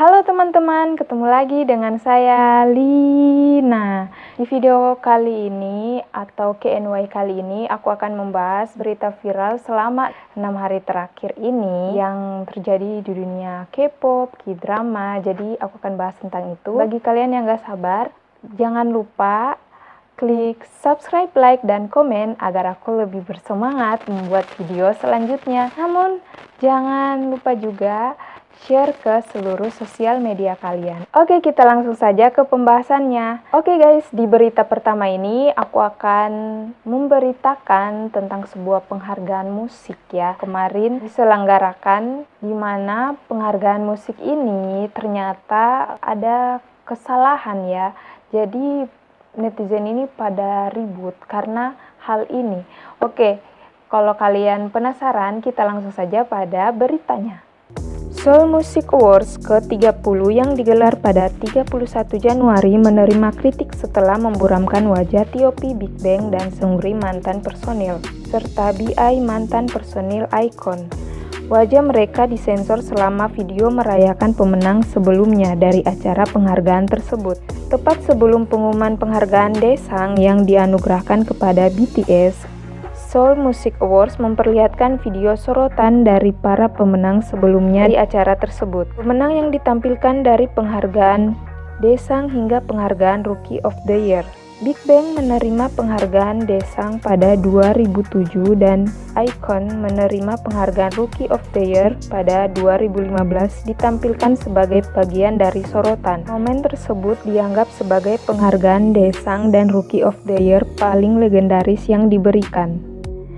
Halo teman-teman, ketemu lagi dengan saya Lina. Di video kali ini atau KNY kali ini aku akan membahas berita viral selama 6 hari terakhir ini yang terjadi di dunia K-pop, K-drama. Jadi aku akan bahas tentang itu. Bagi kalian yang gak sabar, jangan lupa klik subscribe, like, dan komen agar aku lebih bersemangat membuat video selanjutnya. Namun jangan lupa juga share ke seluruh sosial media kalian. Oke, kita langsung saja ke pembahasannya. Oke guys, di berita pertama ini aku akan memberitakan tentang sebuah penghargaan musik ya. Kemarin diselenggarakan di mana penghargaan musik ini ternyata ada kesalahan ya. Jadi netizen ini pada ribut karena hal ini. Oke, kalau kalian penasaran, kita langsung saja pada beritanya. Seoul Music Awards ke-30 yang digelar pada 31 Januari menerima kritik setelah memburamkan wajah T.O.P Big Bang dan Seungri mantan personil, serta BI mantan personil iKON. Wajah mereka disensor selama video merayakan pemenang sebelumnya dari acara penghargaan tersebut. Tepat sebelum pengumuman penghargaan Daesang yang dianugerahkan kepada BTS, Seoul Music Awards memperlihatkan video sorotan dari para pemenang sebelumnya di acara tersebut. Pemenang yang ditampilkan dari penghargaan Daesang hingga penghargaan Rookie of the Year. Big Bang menerima penghargaan Daesang pada 2007 dan iKON menerima penghargaan Rookie of the Year pada 2015 ditampilkan sebagai bagian dari sorotan. Momen tersebut dianggap sebagai penghargaan Daesang dan Rookie of the Year paling legendaris yang diberikan.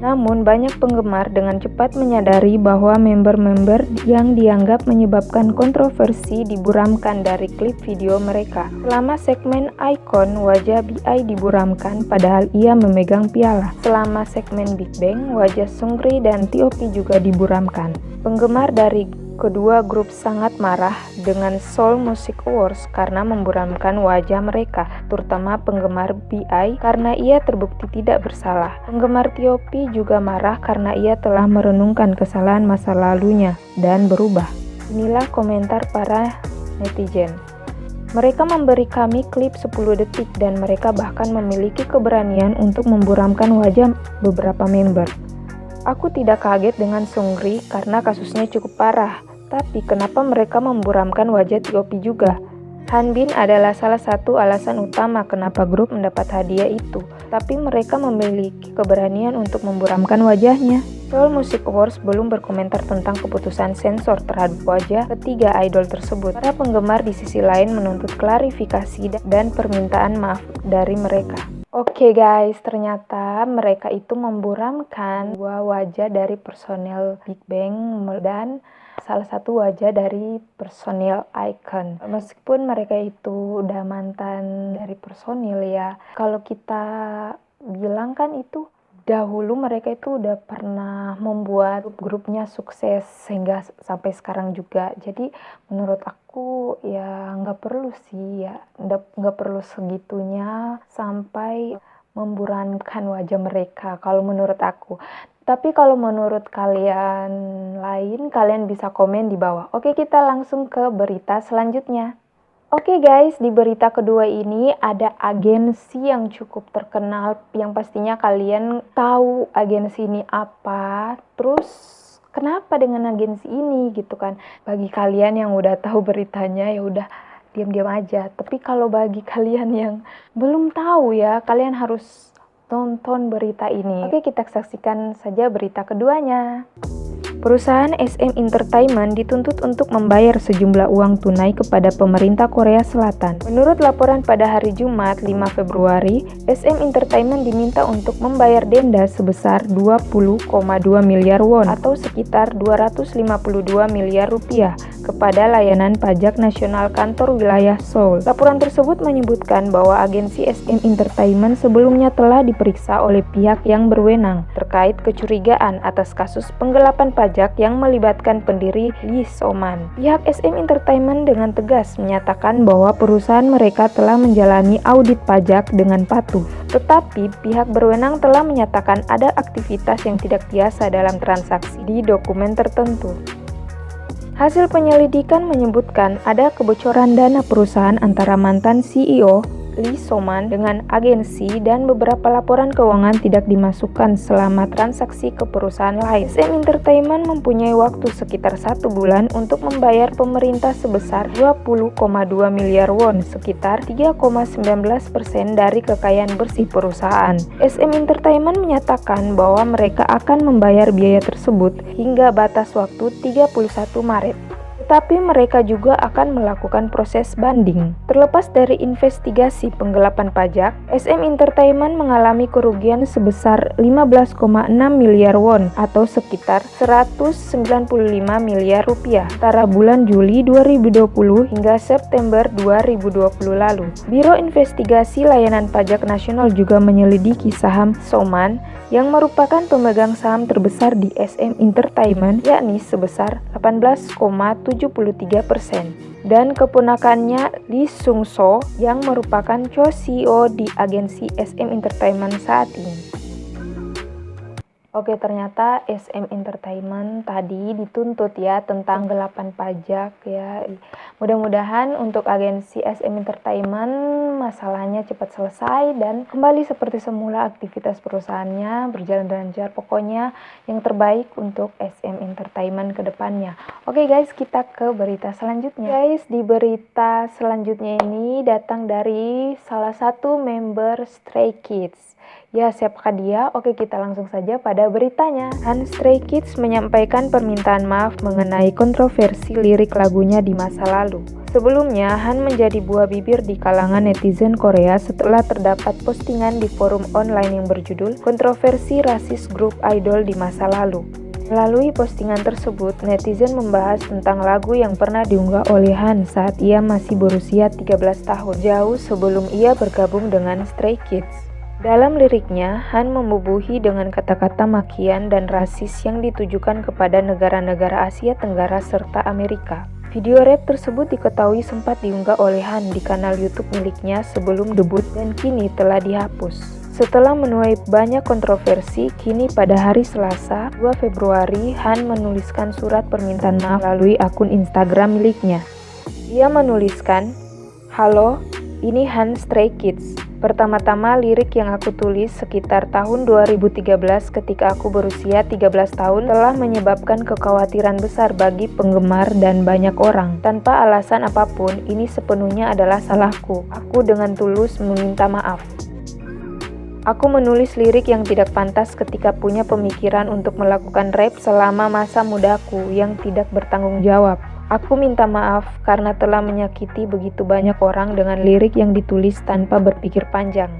Namun, banyak penggemar dengan cepat menyadari bahwa member-member yang dianggap menyebabkan kontroversi diburamkan dari klip video mereka. Selama segmen iKON, wajah BI diburamkan padahal ia memegang piala. Selama segmen Big Bang, wajah Seungri dan T.O.P juga diburamkan. Penggemar dari kedua grup sangat marah dengan Seoul Music Awards karena memburamkan wajah mereka, terutama penggemar BI karena ia terbukti tidak bersalah. Penggemar T.O.P juga marah karena ia telah merenungkan kesalahan masa lalunya dan berubah. Inilah komentar para netizen. Mereka memberi kami klip 10 detik dan mereka bahkan memiliki keberanian untuk memburamkan wajah beberapa member. Aku tidak kaget dengan Seungri karena kasusnya cukup parah. Tapi kenapa mereka memburamkan wajah T.O.P juga? Hanbin adalah salah satu alasan utama kenapa grup mendapat hadiah itu. Tapi mereka memiliki keberanian untuk memburamkan wajahnya. Seoul Music Awards belum berkomentar tentang keputusan sensor terhadap wajah ketiga idol tersebut. Para penggemar di sisi lain menuntut klarifikasi dan permintaan maaf dari mereka. Oke guys, ternyata mereka itu memburamkan dua wajah dari personel Big Bang dan salah satu wajah dari personil iKON. Meskipun mereka itu udah mantan dari personil ya, kalau kita bilang kan itu dahulu mereka itu udah pernah membuat grupnya sukses sehingga sampai sekarang juga. Jadi menurut aku ya nggak perlu sih ya, nggak perlu segitunya sampai memburamkan wajah mereka kalau menurut aku. Tapi kalau menurut kalian lain, kalian bisa komen di bawah. Oke, kita langsung ke berita selanjutnya. Oke guys, di berita kedua ini ada agensi yang cukup terkenal, yang pastinya kalian tahu agensi ini apa. Terus kenapa dengan agensi ini gitu kan? Bagi kalian yang udah tahu beritanya ya udah diam-diam aja. Tapi kalau bagi kalian yang belum tahu ya, kalian harus tonton berita ini. Oke, kita saksikan saja berita keduanya. Perusahaan SM Entertainment dituntut untuk membayar sejumlah uang tunai kepada pemerintah Korea Selatan. Menurut laporan pada hari Jumat 5 Februari, SM Entertainment diminta untuk membayar denda sebesar 20,2 miliar won atau sekitar 252 miliar rupiah kepada layanan pajak nasional kantor wilayah Seoul. Laporan tersebut menyebutkan bahwa agensi SM Entertainment sebelumnya telah diperiksa oleh pihak yang berwenang terkait kecurigaan atas kasus penggelapan pajak yang melibatkan pendiri Lee So-man. Pihak SM Entertainment dengan tegas menyatakan bahwa perusahaan mereka telah menjalani audit pajak dengan patuh. Tetapi pihak berwenang telah menyatakan ada aktivitas yang tidak biasa dalam transaksi di dokumen tertentu. Hasil penyelidikan menyebutkan ada kebocoran dana perusahaan antara mantan CEO Lee So-man dengan agensi dan beberapa laporan keuangan tidak dimasukkan selama transaksi ke perusahaan lain. SM Entertainment mempunyai waktu sekitar 1 bulan untuk membayar pemerintah sebesar 20,2 miliar won, sekitar 3,19% dari kekayaan bersih perusahaan. SM Entertainment menyatakan bahwa mereka akan membayar biaya tersebut hingga batas waktu 31 Maret. Tetapi mereka juga akan melakukan proses banding. Terlepas dari investigasi penggelapan pajak, SM Entertainment mengalami kerugian sebesar 15,6 miliar won atau sekitar 195 miliar rupiah antara bulan Juli 2020 hingga September 2020 lalu. Biro Investigasi Layanan Pajak Nasional juga menyelidiki saham So-man yang merupakan pemegang saham terbesar di SM Entertainment, yakni sebesar 18,73%, dan keponakannya Lee Sung-so yang merupakan co-CEO di agensi SM Entertainment saat ini. Oke, ternyata SM Entertainment tadi dituntut ya tentang gelapan pajak ya. Mudah-mudahan untuk agensi SM Entertainment masalahnya cepat selesai dan kembali seperti semula aktivitas perusahaannya berjalan lancar. Pokoknya yang terbaik untuk SM Entertainment ke depannya. Oke guys, kita ke berita selanjutnya. Guys, di berita selanjutnya ini datang dari salah satu member Stray Kids. Ya, siapakah dia? Oke, kita langsung saja pada beritanya. Han Stray Kids menyampaikan permintaan maaf mengenai kontroversi lirik lagunya di masa lalu. Sebelumnya, Han menjadi buah bibir di kalangan netizen Korea setelah terdapat postingan di forum online yang berjudul "Kontroversi Rasis Grup Idol di Masa Lalu". Melalui postingan tersebut, netizen membahas tentang lagu yang pernah diunggah oleh Han saat ia masih berusia 13 tahun, jauh sebelum ia bergabung dengan Stray Kids. Dalam liriknya, Han membubuhi dengan kata-kata makian dan rasis yang ditujukan kepada negara-negara Asia Tenggara serta Amerika. Video rap tersebut diketahui sempat diunggah oleh Han di kanal YouTube miliknya sebelum debut dan kini telah dihapus. Setelah menuai banyak kontroversi, kini pada hari Selasa, 2 Februari, Han menuliskan surat permintaan maaf melalui akun Instagram miliknya. Ia menuliskan, "Halo, ini Han Stray Kids. Pertama-tama lirik yang aku tulis sekitar tahun 2013 ketika aku berusia 13 tahun telah menyebabkan kekhawatiran besar bagi penggemar dan banyak orang. Tanpa alasan apapun, ini sepenuhnya adalah salahku. Aku dengan tulus meminta maaf. Aku menulis lirik yang tidak pantas ketika punya pemikiran untuk melakukan rap selama masa mudaku yang tidak bertanggung jawab. Aku minta maaf karena telah menyakiti begitu banyak orang dengan lirik yang ditulis tanpa berpikir panjang.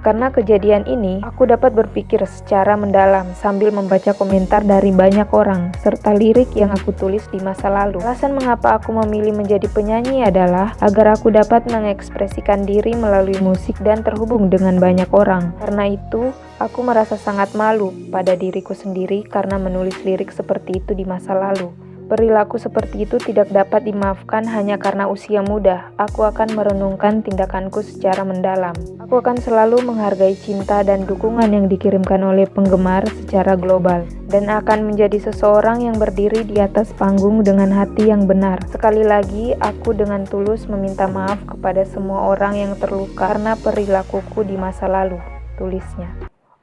Karena kejadian ini, aku dapat berpikir secara mendalam sambil membaca komentar dari banyak orang, serta lirik yang aku tulis di masa lalu. Alasan mengapa aku memilih menjadi penyanyi adalah agar aku dapat mengekspresikan diri melalui musik dan terhubung dengan banyak orang. Karena itu, aku merasa sangat malu pada diriku sendiri karena menulis lirik seperti itu di masa lalu. Perilaku seperti itu tidak dapat dimaafkan hanya karena usia muda. Aku akan merenungkan tindakanku secara mendalam. Aku akan selalu menghargai cinta dan dukungan yang dikirimkan oleh penggemar secara global, dan akan menjadi seseorang yang berdiri di atas panggung dengan hati yang benar. Sekali lagi, aku dengan tulus meminta maaf kepada semua orang yang terluka karena perilakuku di masa lalu," tulisnya.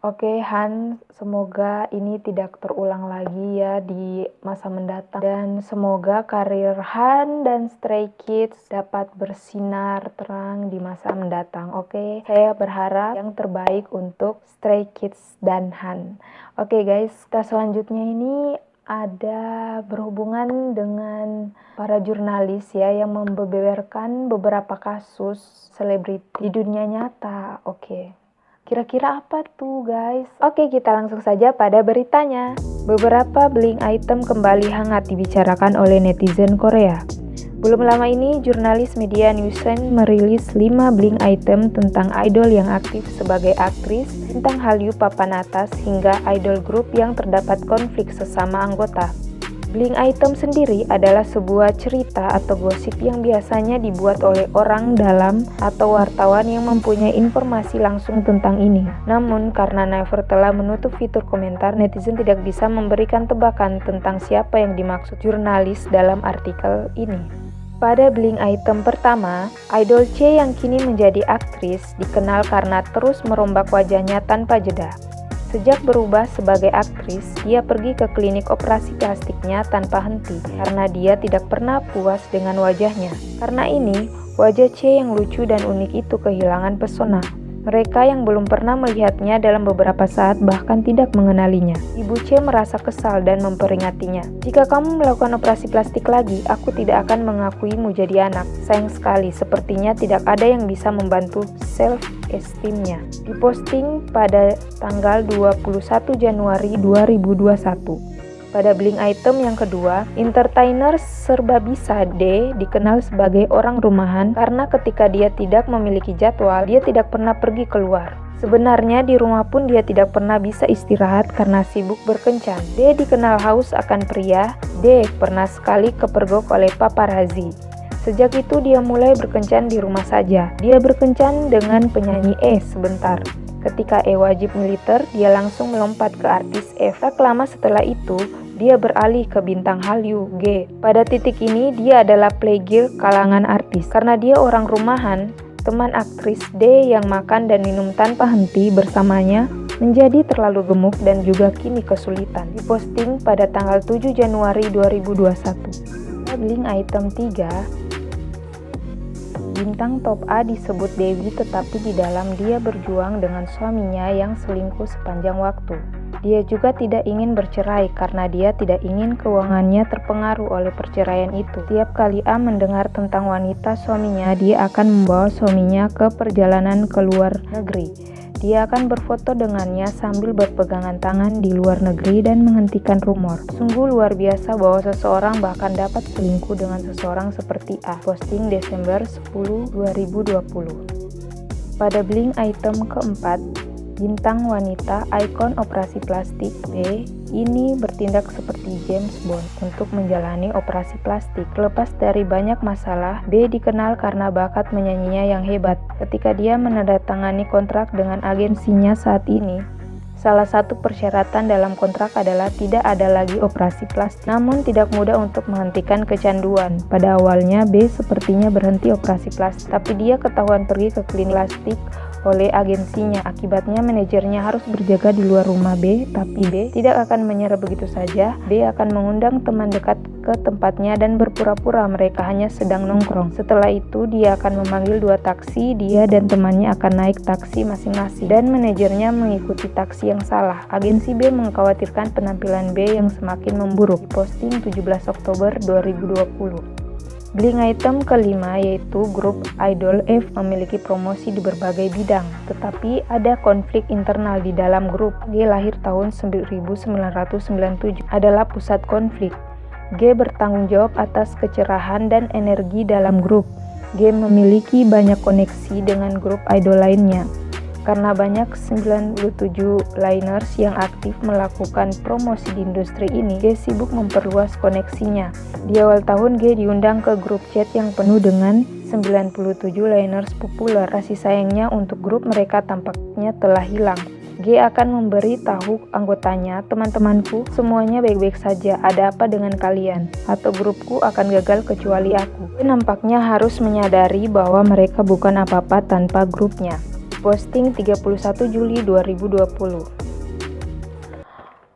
Oke, Han, semoga ini tidak terulang lagi ya di masa mendatang. Dan semoga karir Han dan Stray Kids dapat bersinar terang di masa mendatang. Oke, saya berharap yang terbaik untuk Stray Kids dan Han. Oke guys, kita selanjutnya ini ada berhubungan dengan para jurnalis ya yang membeberkan beberapa kasus selebriti di dunia nyata. Oke. Kira-kira apa tuh guys? Oke, kita langsung saja pada beritanya. Beberapa bling item kembali hangat dibicarakan oleh netizen Korea. Belum lama ini, jurnalis media Newsen merilis 5 bling item tentang idol yang aktif sebagai aktris, bintang Hallyu papan atas, hingga idol grup yang terdapat konflik sesama anggota. Bling item sendiri adalah sebuah cerita atau gosip yang biasanya dibuat oleh orang dalam atau wartawan yang mempunyai informasi langsung tentang ini. Namun, karena Naver telah menutup fitur komentar, netizen tidak bisa memberikan tebakan tentang siapa yang dimaksud jurnalis dalam artikel ini. Pada bling item pertama, idol C yang kini menjadi aktris dikenal karena terus merombak wajahnya tanpa jeda. Sejak berubah sebagai aktris, dia pergi ke klinik operasi plastiknya tanpa henti karena dia tidak pernah puas dengan wajahnya. Karena ini, wajah C yang lucu dan unik itu kehilangan pesona. Mereka yang belum pernah melihatnya dalam beberapa saat bahkan tidak mengenalinya. Ibu C merasa kesal dan memperingatinya. Jika kamu melakukan operasi plastik lagi, aku tidak akan mengakuimu jadi anak. Sayang sekali, sepertinya tidak ada yang bisa membantu self-esteemnya. Diposting pada tanggal 21 Januari 2021. Pada bling item yang kedua, entertainer serba bisa D dikenal sebagai orang rumahan karena ketika dia tidak memiliki jadwal, dia tidak pernah pergi keluar. Sebenarnya di rumah pun dia tidak pernah bisa istirahat karena sibuk berkencan. D dikenal haus akan pria. D pernah sekali kepergok oleh paparazzi. Sejak itu dia mulai berkencan di rumah saja. Dia berkencan dengan penyanyi E sebentar. Ketika E wajib militer, dia langsung melompat ke artis F. Tak lama setelah itu, dia beralih ke bintang Hallyu G. Pada titik ini, dia adalah playgirl kalangan artis. Karena dia orang rumahan, teman aktris D yang makan dan minum tanpa henti bersamanya menjadi terlalu gemuk dan juga kini kesulitan. Diposting pada tanggal 7 Januari 2021. Bling item 3. Bintang top A disebut Dewi, tetapi di dalam dia berjuang dengan suaminya yang selingkuh sepanjang waktu. Dia juga tidak ingin bercerai karena dia tidak ingin keuangannya terpengaruh oleh perceraian itu. Tiap kali A mendengar tentang wanita suaminya, dia akan membawa suaminya ke perjalanan ke luar negeri. Dia akan berfoto dengannya sambil berpegangan tangan di luar negeri dan menghentikan rumor. Sungguh luar biasa bahwa seseorang bahkan dapat selingkuh dengan seseorang seperti A. Posting Desember 10, 2020. Pada bling item keempat, bintang wanita ikon operasi plastik B ini bertindak seperti James Bond untuk menjalani operasi plastik. Lepas dari banyak masalah, B dikenal karena bakat menyanyinya yang hebat. Ketika dia menandatangani kontrak dengan agensinya saat ini, salah satu persyaratan dalam kontrak adalah tidak ada lagi operasi plastik. Namun tidak mudah untuk menghentikan kecanduan. Pada awalnya B sepertinya berhenti operasi plastik, tapi dia ketahuan pergi ke klinik plastik oleh agensinya. Akibatnya manajernya harus berjaga di luar rumah B, tapi B tidak akan menyerah begitu saja. B akan mengundang teman dekat ke tempatnya dan berpura-pura mereka hanya sedang nongkrong. Setelah itu dia akan memanggil 2 taksi, dia dan temannya akan naik taksi masing-masing dan manajernya mengikuti taksi yang salah. Agensi B mengkhawatirkan penampilan B yang semakin memburuk. Posting 17 Oktober 2020. Bling item kelima yaitu grup idol F memiliki promosi di berbagai bidang, tetapi ada konflik internal di dalam grup. G lahir tahun 1997 adalah pusat konflik. G bertanggung jawab atas kecerahan dan energi dalam grup. G memiliki banyak koneksi dengan grup idol lainnya. Karena banyak 97 liners yang aktif melakukan promosi di industri ini, G sibuk memperluas koneksinya. Di awal tahun, G diundang ke grup chat yang penuh dengan 97 liners populer. Kasih sayangnya untuk grup mereka tampaknya telah hilang. G akan memberi tahu anggotanya, teman-temanku, semuanya baik-baik saja, ada apa dengan kalian? Atau grupku akan gagal kecuali aku. G nampaknya harus menyadari bahwa mereka bukan apa-apa tanpa grupnya. Posting 31 Juli 2020.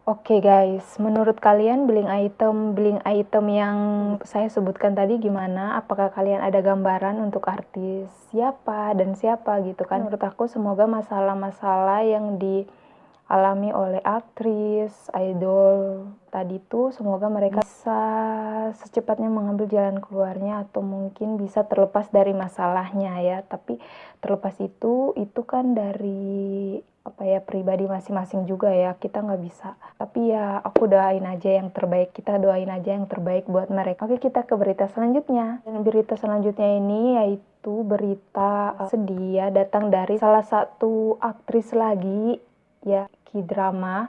Oke guys, menurut kalian bling item yang saya sebutkan tadi gimana? Apakah kalian ada gambaran untuk artis siapa dan siapa gitu kan? Menurut aku semoga masalah-masalah yang dialami oleh aktris, idol tadi tuh semoga mereka bisa secepatnya mengambil jalan keluarnya atau mungkin bisa terlepas dari masalahnya ya. Tapi terlepas itu kan dari pribadi masing-masing juga ya, kita nggak bisa. Tapi ya aku doain aja yang terbaik, kita doain aja yang terbaik buat mereka. Oke, kita ke berita selanjutnya. Dan berita selanjutnya ini yaitu berita sedih ya, datang dari salah satu aktris lagi ya, K-drama.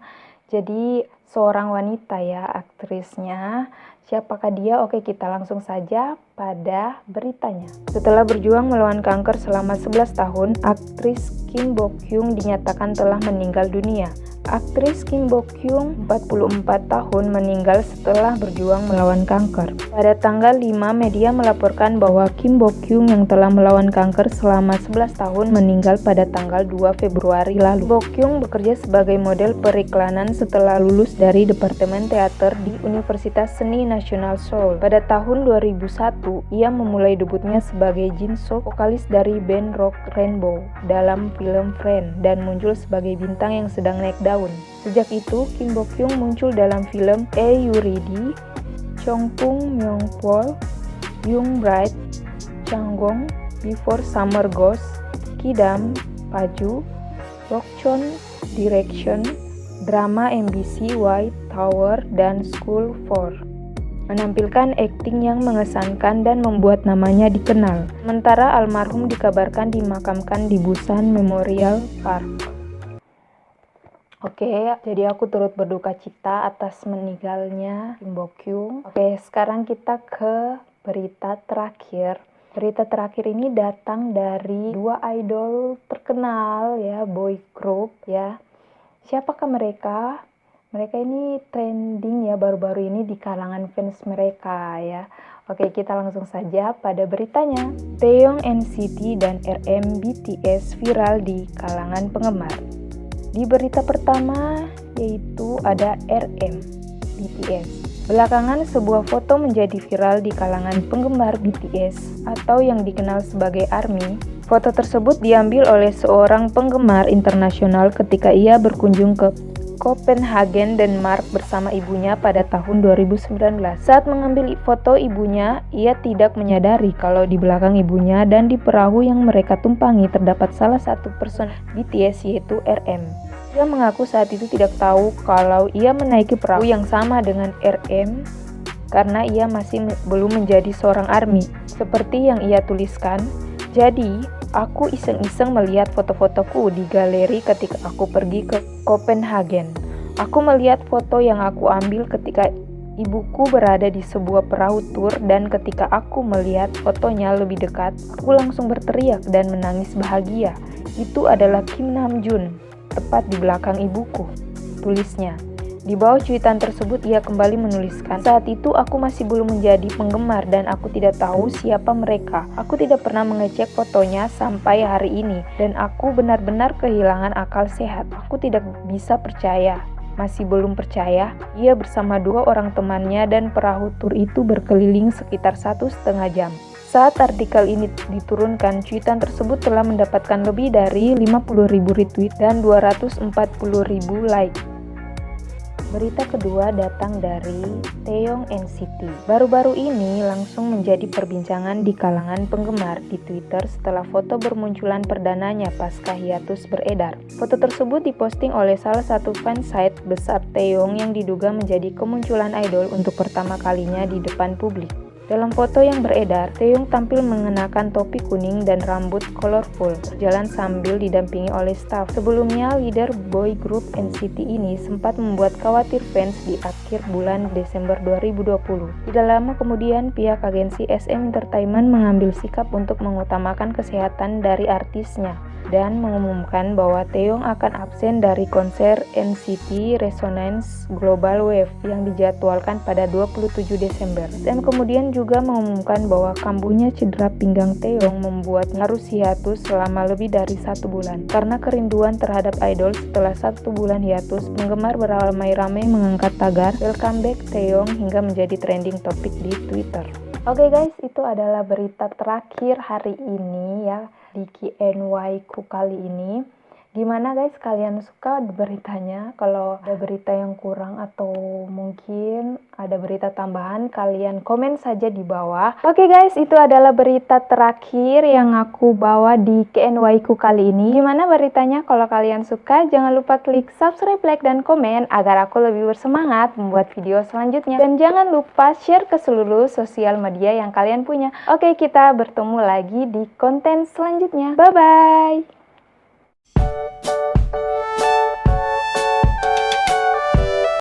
Jadi seorang wanita ya aktrisnya. Siapakah dia? Oke, kita langsung saja pada beritanya. Setelah berjuang melawan kanker selama 11 tahun, aktris Kim Bok-hyung dinyatakan telah meninggal dunia. Aktris Kim Bok-hyung, 44 tahun, meninggal setelah berjuang melawan kanker. Pada tanggal 5, media melaporkan bahwa Kim Bok-hyung yang telah melawan kanker selama 11 tahun meninggal pada tanggal 2 Februari lalu. Bok-hyung bekerja sebagai model periklanan setelah lulus dari Departemen Teater di Universitas Seni Nasional Seoul. Pada tahun 2001, ia memulai debutnya sebagai Jin Sok, vokalis dari band rock Rainbow, dalam film Friend, dan muncul sebagai bintang yang sedang naik daun. Sejak itu, Kim Bok-hyung muncul dalam film Are You Ready?, Chongpung Myeongpol, Young Bride, Changgong, Before Summer Goes, Kidam, Paju, Rokchon, Direction, drama MBC White Tower, dan School 4. Menampilkan akting yang mengesankan dan membuat namanya dikenal. Sementara almarhum dikabarkan dimakamkan di Busan Memorial Park. Oke, jadi aku turut berduka cita atas meninggalnya Kim Bok-hyung. Oke, sekarang kita ke berita terakhir. Berita terakhir ini datang dari dua idol terkenal ya, boy group ya. Siapakah mereka? Mereka ini trending ya baru-baru ini di kalangan fans mereka ya. Oke, kita langsung saja pada beritanya. Taeyong NCT dan RM BTS viral di kalangan penggemar. Di berita pertama yaitu ada RM BTS. Belakangan sebuah foto menjadi viral di kalangan penggemar BTS atau yang dikenal sebagai ARMY. Foto tersebut diambil oleh seorang penggemar internasional ketika ia berkunjung ke Copenhagen, Denmark bersama ibunya pada tahun 2019. Saat mengambil foto ibunya, ia tidak menyadari kalau di belakang ibunya dan di perahu yang mereka tumpangi terdapat salah satu person BTS yaitu RM. Ia mengaku saat itu tidak tahu kalau ia menaiki perahu yang sama dengan RM karena ia masih belum menjadi seorang ARMY. Seperti yang ia tuliskan, jadi aku iseng-iseng melihat foto-fotoku di galeri ketika aku pergi ke Copenhagen. Aku melihat foto yang aku ambil ketika ibuku berada di sebuah perahu tur, dan ketika aku melihat fotonya lebih dekat, aku langsung berteriak dan menangis bahagia. Itu adalah Kim Namjoon, tepat di belakang ibuku, tulisnya. Di bawah cuitan tersebut ia kembali menuliskan, saat itu aku masih belum menjadi penggemar dan aku tidak tahu siapa mereka. Aku tidak pernah mengecek fotonya sampai hari ini dan aku benar-benar kehilangan akal sehat. Aku tidak bisa percaya. Masih belum percaya, ia bersama dua orang temannya dan perahu tur itu berkeliling sekitar 1,5 jam. Saat artikel ini diturunkan, cuitan tersebut telah mendapatkan lebih dari 50.000 retweet dan 240.000 like. Berita kedua datang dari Taeyong NCT. Baru-baru ini langsung menjadi perbincangan di kalangan penggemar di Twitter setelah foto bermunculan perdananya pasca hiatus beredar. Foto tersebut diposting oleh salah satu fansite besar Taeyong yang diduga menjadi kemunculan idol untuk pertama kalinya di depan publik. Dalam foto yang beredar, Taeyong tampil mengenakan topi kuning dan rambut colorful, berjalan sambil didampingi oleh staf. Sebelumnya, leader boy group NCT ini sempat membuat khawatir fans di akhir bulan Desember 2020. Tidak lama kemudian, pihak agensi SM Entertainment mengambil sikap untuk mengutamakan kesehatan dari artisnya dan mengumumkan bahwa Taeyong akan absen dari konser NCT Resonance Global Wave yang dijadwalkan pada 27 Desember. SM kemudian juga mengumumkan bahwa kambuhnya cedera pinggang Taeyong membuatnya harus hiatus selama lebih dari 1 bulan. Karena kerinduan terhadap idol setelah 1 bulan hiatus, penggemar beramai-ramai mengangkat tagar "Welcome back Taeyong" hingga menjadi trending topik di Twitter. Oke guys, itu adalah berita terakhir hari ini ya di Q&A ku kali ini. Gimana guys, kalian suka beritanya? Kalau ada berita yang kurang atau mungkin ada berita tambahan, kalian komen saja di bawah. Oke guys, itu adalah berita terakhir yang aku bawa di Q&A ku kali ini. Gimana beritanya? Kalau kalian suka, jangan lupa klik subscribe, like, dan komen agar aku lebih bersemangat membuat video selanjutnya. Dan jangan lupa share ke seluruh sosial media yang kalian punya. Oke, kita bertemu lagi di konten selanjutnya. Bye-bye!